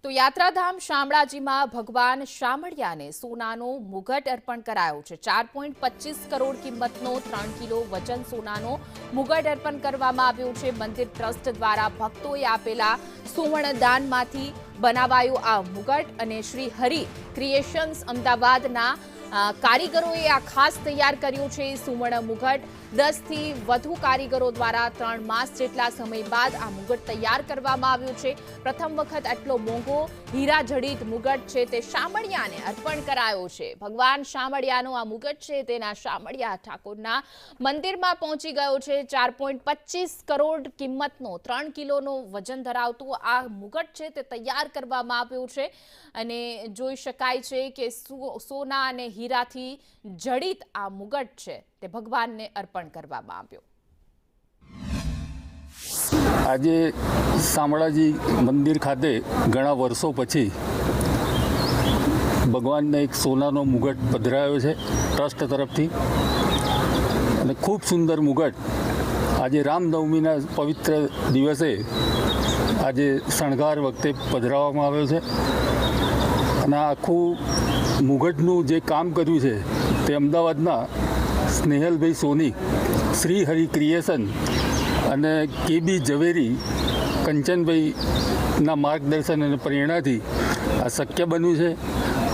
તો યાત્રાધામ શામળાજીમાં ભગવાન શામળિયાને સોનાનો મુગટ અર્પણ કરાયો છે। 4.25 કરોડ કિંમતનો 3 કિલો વજન સોનાનો મુગટ અર્પણ કરવામાં આવ્યો છે। મંદિર ટ્રસ્ટ દ્વારા ભક્તોએ આપેલા સુવર્ણ દાનમાંથી બનાવાયો આ મુગટ અને શ્રી હરિ ક્રિએશન્સ અમદાવાદના કારીગરોએ આ ખાસ તૈયાર કર્યો છે। સુવર્ણ મુગટ 10 થી વધુ કારીગરો દ્વારા 3 માસ જેટલા સમય બાદ આ મુગટ તૈયાર કરવામાં આવ્યો છે। પ્રથમ વખત આટલો મોંઘો હીરા જડિત મુગટ છે તે શામળિયાને અર્પણ કરાયો છે। ભગવાન શામળિયાનો આ મુગટ છે તેના શામળિયા ઠાકોરના મંદિરમાં પહોંચી ગયો છે। 4.25 કરોડ કિંમતનો 3 કિલોનો વજન ધરાવતો આ મુગટ છે તે તૈયાર કરવામાં આવ્યો છે અને જોઈ શકાય છે કે સોના અને હીરાથી જડિત આ મુગટ છે તે ભગવાનને અર્પણ કરવામાં આવ્યો। આજે શામળાજી મંદિર ખાતે ઘણા વર્ષો પછી ભગવાનને એક સોનાનો મુગટ પધરાયો છે ટ્રસ્ટ તરફથી અને ખૂબ સુંદર મુગટ આજે રામનવમીના પવિત્ર દિવસે આજે શણગાર વખતે પધરાવવામાં આવ્યો છે અને આખું મુગટનું જે કામ કર્યું છે તે અમદાવાદના સ્નેહલભાઈ સોની, શ્રી હરિ ક્રિએશન અને કેબી ઝવેરી કંચનભાઈના માર્ગદર્શન અને પ્રેરણાથી આ શક્ય બન્યું છે।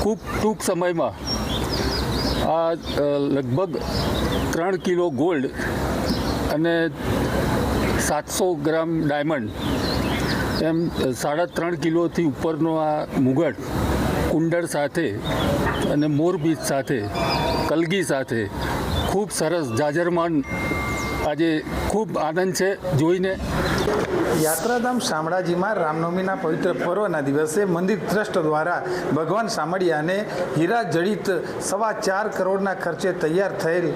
ખૂબ ટૂંક સમયમાં આ લગભગ 3 કિલો ગોલ્ડ અને 700 ગ્રામ ડાયમંડ એમ 3.5 કિલોથી ઉપરનો આ મુગટ કુંડળ સાથે અને મોરપીંછ સાથે કલગી સાથે ખૂબ સરસ જાજરમાન આજે ખૂબ આનંદ છે જોઈને। યાત્રાધામ શામળાજીમાં રામનવમીના પવિત્ર પર્વના દિવસે મંદિર ટ્રસ્ટ દ્વારા ભગવાન શામળિયાને હીરા જડિત 4.25 કરોડના ખર્ચે તૈયાર થયેલ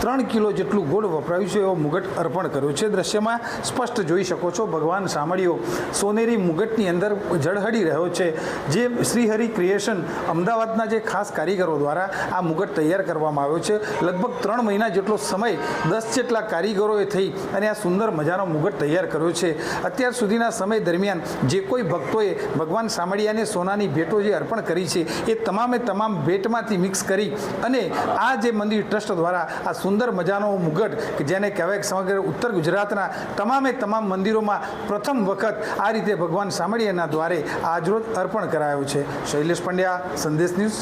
3 કિલો જેટલું ગોળ વપરાયું છે એવો મુગટ અર્પણ કર્યો છે। દ્રશ્યમાં સ્પષ્ટ જોઈ શકો છો ભગવાન શામળિયો સોનેરી મુગટની અંદર ઝળહળી રહ્યો છે। જે શ્રીહરિ ક્રિએશન અમદાવાદના જે ખાસ કારીગરો દ્વારા આ મુગટ તૈયાર કરવામાં આવ્યો છે। લગભગ 3 મહિના જેટલો સમય 10 જેટલા કારીગરોએ થઈ અને આ સુંદર મજાનો મુગટ તૈયાર કર્યો છે। અત્યાર સુધીના સમય દરમિયાન જે કોઈ ભક્તોએ ભગવાન શામળિયાને સોનાની ભેટો જે અર્પણ કરી છે એ તમામે તમામ ભેટમાંથી મિક્સ કરી અને આ જે મંદિર ટ્રસ્ટ દ્વારા આ સુંદર મજાનો મુગટ કે જેને કહેવાય સમગ્ર ઉત્તર ગુજરાતના તમામે તમામ મંદિરોમાં પ્રથમ વખત આ રીતે ભગવાન શામળિયાના દ્વારે આજરોજ અર્પણ કરાયો છે। શૈલેષ પંડ્યા, સંદેશ ન્યૂઝ।